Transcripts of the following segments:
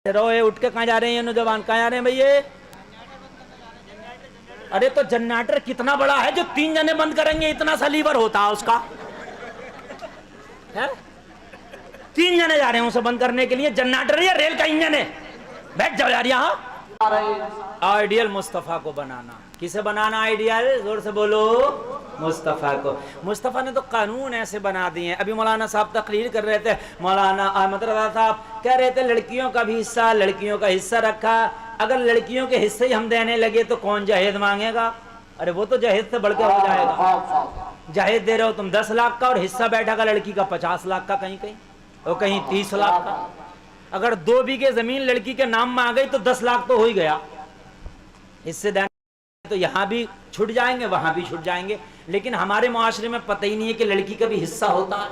रोए उठ के कहाँ जा रहे हैं ये नौजवान, कहाँ जा रहे हैं भैया? अरे तो जनरेटर कितना बड़ा है जो 3 जने बंद करेंगे इतना सा लीवर होता है उसका है? 3 जने जा रहे हैं उसे बंद करने के लिए। जनरेटर या रेल का इंजन है। बैठ जाओ यार यहाँ। आइडियल मुस्तफा को बनाना। किसे बनाना आइडियल? जोर से बोलो। मुस्तफा को। मुस्तफा ने तो कानून ऐसे बना दिए हैं। अभी मौलाना साहब तकरीर कर रहे थे, मौलाना अहमद रजा साहब कह रहे थे लड़कियों का भी हिस्सा, लड़कियों का हिस्सा रखा। अगर लड़कियों के हिस्से ही हम देने लगे तो कौन जहेज मांगेगा? अरे वो तो जहेज से बढ़ के हो जाएगा। जहेज दे रहे हो तुम 10 लाख का और हिस्सा बैठा का लड़की का 50 लाख का, कहीं कहीं और कहीं 30 लाख का। अगर 2 बीघे जमीन लड़की के नाम में आ गई तो 10 लाख तो हो ही गया। इससे देना तो यहाँ भी छूट जाएंगे, वहां भी छूट जाएंगे। लेकिन हमारे मुआशरे में पता ही नहीं है कि लड़की का भी हिस्सा होता है।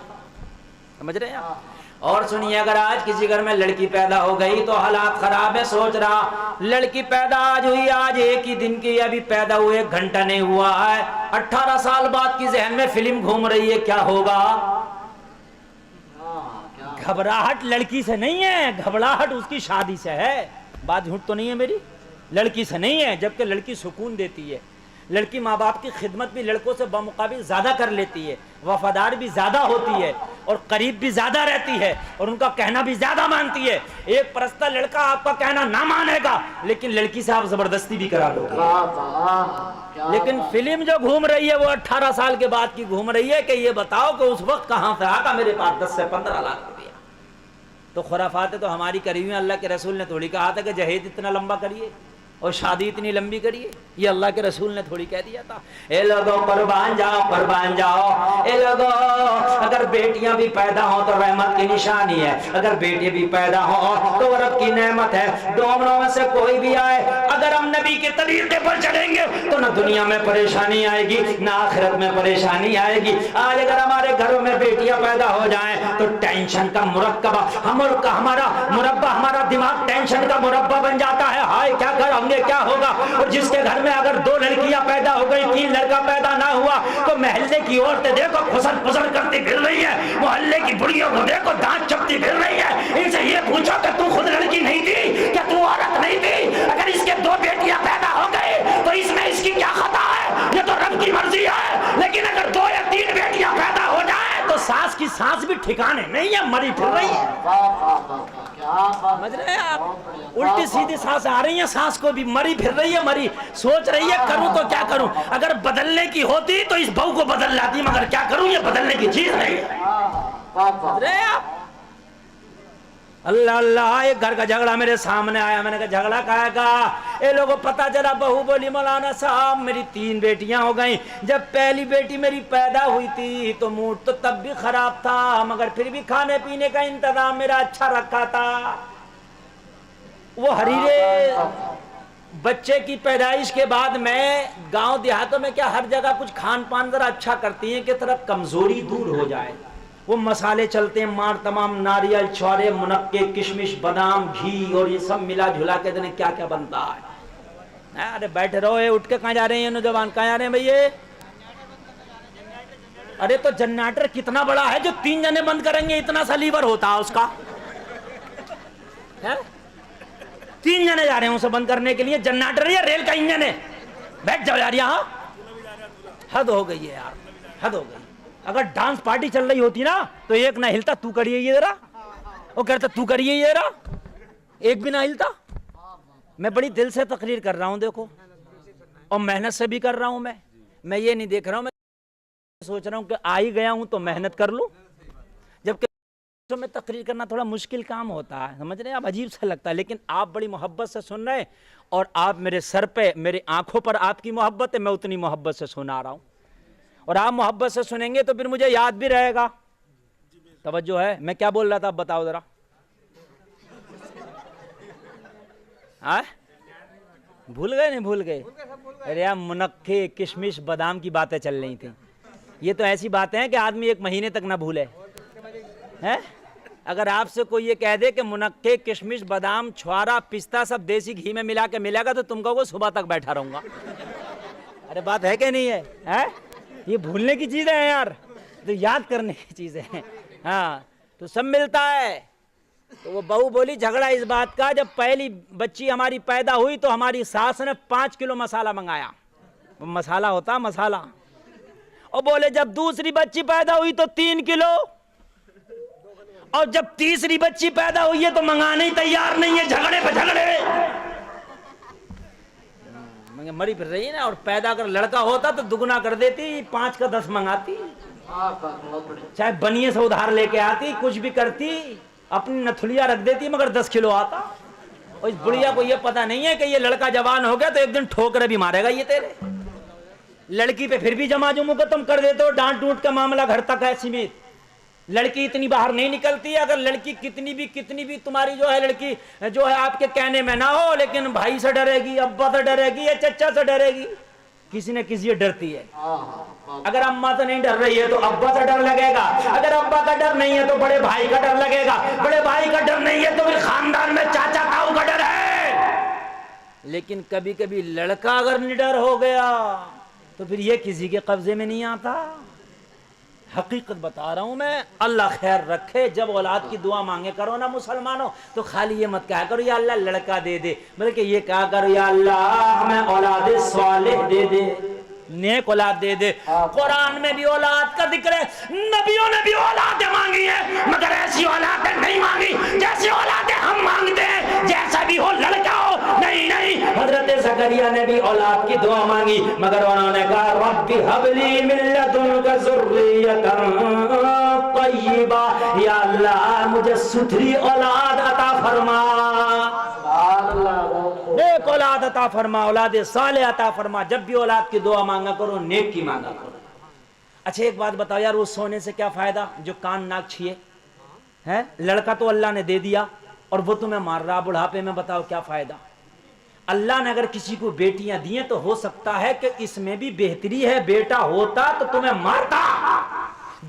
समझ रहे हैं आप? और सुनिए, अगर आज किसी घर में लड़की पैदा हो गई तो हालात खराब है। सोच रहा लड़की पैदा आज हुई, आज एक ही दिन की, अभी पैदा हुए 1 घंटा नहीं हुआ है, 18 साल बाद की जहन में फिल्म घूम रही है, क्या होगा? घबराहट लड़की से नहीं है, घबराहट उसकी शादी से है। बात झूठ तो नहीं है मेरी? लड़की से नहीं है, जबकि लड़की सुकून देती है। लड़की माँ बाप की खिदमत भी लड़कों से बमुकाबिल ज्यादा कर लेती है, वफादार भी ज्यादा होती है और करीब भी ज्यादा रहती है और उनका कहना भी ज्यादा मानती है। एक परस्ता लड़का आपका कहना ना मानेगा, लेकिन लड़की से आप जबरदस्ती भी करा लोगे। लेकिन फिल्म जो घूम रही है वो 18 साल के बाद की घूम रही है कि ये बताओ कि उस वक्त कहां से आगा मेरे पास 10 से 15 लाख रुपया। तो खुराफात तो हमारी करी हुई। अल्लाह के रसूल ने थोड़ी कहा था कि जहेज इतना लंबा करिए और शादी इतनी लंबी करिए। ये अल्लाह के रसूल ने थोड़ी कह दिया था। ए लोगों कुर्बान जाओ, कुर्बान जाओ। ए लोगों, अगर बेटियां भी पैदा हो तो रहमत की निशानी है, अगर बेटे भी पैदा हो तो रब की नेमत है। दोनों में से कोई भी आए, अगर हम नबी के तरीके पर चलेंगे तो ना दुनिया में परेशानी आएगी ना आखिरत में परेशानी आएगी। आज अगर हमारे घरों में बेटियां पैदा हो जाएं तो टेंशन का मुरक्कबा हमारा मुरब्बा, हमारा दिमाग टेंशन का मुरब्बा बन जाता है। हाय क्या करेंगे, क्या होगा? और जिसके घर में अगर 2 लड़कियां पैदा हो गई, 3 लड़का पैदा ना हुआ तो महल्ले की औरतें देखो खुसर खुसर करती फिर रही है, मोहल्ले की बुढ़ियों को देखो दांत चपती फिर रही है। इनसे ये पूछो कि तू खुद लड़की नहीं थी, क्या तू औरत नहीं थी? अगर इसके 2 बेटियां पैदा हो गई तो इसमें इसकी क्या खता है? ये तो रब की मर्जी है। लेकिन अगर 2 या 3 बेटियां पैदा हो जाए तो सास की सांस भी ठिकाने नहीं है, मरी फिर रही है। समझ रहे हैं आप? उल्टी सीधी सांस आ रही है, सांस को भी मरी फिर रही है, मरी सोच रही है करूं तो क्या करूं। अगर बदलने की होती तो इस बहू को बदल लाती, मगर क्या करूं, ये बदलने की चीज नहीं है। समझ रहे हैं आप? अल्लाह अल्लाह, एक घर का झगड़ा मेरे सामने आया। मैंने कहा झगड़ा काहे का? ये लोगों पता चला, बहू बोली मौलाना साहब मेरी 3 बेटियां हो गई। जब पहली बेटी मेरी पैदा हुई थी तो मूड तो तब भी खराब था, मगर फिर भी खाने पीने का इंतजाम मेरा अच्छा रखा था। वो हरीरे बच्चे की पैदाइश के बाद मैं गांव देहातों में क्या हर जगह कुछ खान पान जरा अच्छा करती हैं कि तरफ कमजोरी दूर हो जाए। वो मसाले चलते हैं मार तमाम, नारियल, छुआरे, मुनक्के, किशमिश, बादाम, घी और ये सब मिला जुला के देने क्या क्या बनता है। अरे बैठे रहो, उठ के कहाँ जा रहे हैं ये नौजवान, कहाँ जा रहे हैं भैया? अरे तो जनरेटर कितना बड़ा है जो 3 जने बंद करेंगे इतना सा लीवर होता है उसका है? 3 जने जा रहे हैं उसे बंद करने के लिए। जनरेटर या रेल का इंजन है। बैठ जाओ यार यहाँ। हद हो गई है यार, हद हो गई। अगर डांस पार्टी चल रही होती ना तो एक ना हिलता, तू करिए ये जरा, वो कहता तू करिए ये जरा, एक भी ना हिलता। मैं बड़ी दिल से तकरीर कर रहा हूं देखो, और मेहनत से भी कर रहा हूं। मैं ये नहीं देख रहा हूं, मैं सोच रहा हूं कि आ ही गया हूं तो मेहनत कर लूं। जबकि तो में तकरीर करना थोड़ा मुश्किल काम होता है, समझ रहे हैं आप? अजीब सा लगता है, लेकिन आप बड़ी मोहब्बत से सुन रहे हैं और आप मेरे सर पे, मेरे आंखों पर आपकी मोहब्बत है, मैं उतनी मोहब्बत से सुना रहा हूं। और आप मोहब्बत से सुनेंगे तो फिर मुझे याद भी रहेगा। तवज्जो है? मैं क्या बोल रहा था, आप बताओ जरा। भूल गए? नहीं भूल गए? अरे यार, मुनक्के, किशमिश, बादाम की बातें चल रही थी। ये तो ऐसी बातें हैं कि आदमी 1 महीने तक ना भूले है। अगर आपसे कोई ये कह दे कि मुनक्के, किशमिश, बादाम, छुआरा, पिस्ता सब देसी घी में मिला के मिलेगा तो तुम कहोगे सुबह तक बैठा रहूंगा। अरे बात है कि नहीं है? ये भूलने की चीजें हैं यार, तो याद करने की चीजें हैं। हाँ, तो सब मिलता है। तो वो बहू बोली झगड़ा इस बात का, जब पहली बच्ची हमारी पैदा हुई तो हमारी सास ने 5 किलो मसाला मंगाया, वो मसाला होता मसाला, और बोले जब दूसरी बच्ची पैदा हुई तो 3 किलो, और जब तीसरी बच्ची पैदा हुई है तो मंगाने ही तैयार नहीं है, झगड़े पे झगड़े मरी फिर रही है ना। और पैदा अगर लड़का होता तो दुगना कर देती, 5 का 10 मंगाती, चाहे बनिए से उधार लेके आती, कुछ भी करती, अपनी नथुलिया रख देती, मगर 10 किलो आता। और इस बुढ़िया को ये पता नहीं है कि ये लड़का जवान हो गया तो एक दिन ठोकर भी मारेगा ये तेरे। लड़की पे फिर भी जमा जुमू को तुम कर देते हो, डांट डूट का मामला घर तक है सीमित। लड़की इतनी बाहर नहीं निकलती। अगर लड़की कितनी भी तुम्हारी जो है लड़की जो है आपके कहने में ना हो, लेकिन भाई से डरेगी, अब्बा से डरेगी या चचा से डरेगी, किसी न किसी से डरती है। अगर अम्मा से नहीं डर रही है तो अब्बा से डर लगेगा, अगर अब्बा का डर नहीं है तो बड़े भाई का डर लगेगा, बड़े भाई का डर नहीं है तो फिर खानदान में चाचा ताऊ का डर है। लेकिन कभी कभी लड़का अगर निडर हो गया तो फिर ये किसी के कब्जे में नहीं आता। हकीकत बता रहा हूं मैं, अल्लाह खैर रखे। जब औलाद की दुआ मांगे करो ना मुसलमानों, तो खाली ये मत कहा करो या अल्लाह लड़का दे दे, बल्कि ये कहा करो या अल्लाह हमें औलाद सालेह दे दे, नेक औलाद दे दे। कुरान में भी औलाद का जिक्र है, नबियों ने भी औलादें मांगी है, मगर ऐसी औलादें नहीं मांगी जैसी औलादें हम मांगते हैं। जैसा भी हो लड़का हो, नहीं नहीं, हजरत ज़करिया ने भी औलाद की दुआ मांगी, मगर उन्होंने कहा रब्बी हबली मिन लदुनका ज़ुर्रियतन तय्यिबा, या अल्लाह मुझे सुथरी औलाद अता फरमा, नेक औलाद अता फरमा, औलाद साले अता फरमा। जब भी औलाद की दुआ मांगा करो, नेक की मांगा करो। अच्छा एक बात बताओ यार, वो सोने से क्या फायदा जो कान नाक छिए है? लड़का तो अल्लाह ने दे दिया और वो तुम्हें मार रहा बुढ़ापे में, बताओ क्या फायदा। अल्लाह ने अगर किसी को बेटियां दी हैं तो हो सकता है कि इसमें भी बेहतरी है, बेटा होता तो तुम्हें मारता,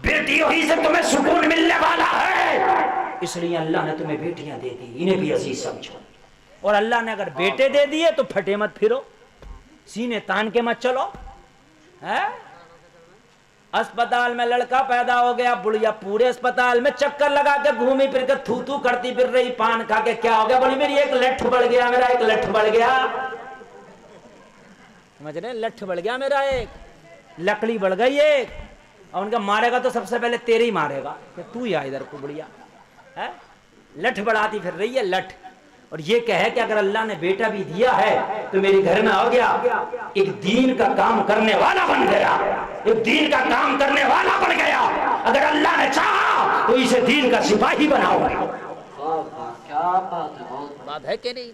बेटियों ही से तुम्हें सुकून मिलने वाला है, इसलिए अल्लाह ने तुम्हें बेटियां दे दी, इन्हें भी अजीज समझो। और अल्लाह ने अगर बेटे दे दिए तो फटे मत फिरो, सीने तान के मत चलो। है अस्पताल में लड़का पैदा हो गया, बुढ़िया पूरे अस्पताल में चक्कर लगा के घूमी फिर के थू थू करती फिर रही, पान खा के क्या हो गया, बोली मेरी एक लठ बढ़ गया, मेरा एक लठ बढ़ गया, समझ रहे, लठ बढ़ गया मेरा, एक लकड़ी बढ़ गई एक। और उनका मारेगा तो सबसे पहले तेरे ही मारेगा कि तू ही आ इधर को, बुढ़िया है लठ बढ़ाती फिर रही है लठ। और ये कहे कि अगर अल्लाह ने बेटा भी दिया है तो मेरे घर में आ गया, एक दीन का काम करने वाला बन गया, एक दीन का काम करने वाला बन गया। अगर अल्लाह ने चाहा तो इसे दीन का सिपाही बनाओ। क्या बात है कि नहीं?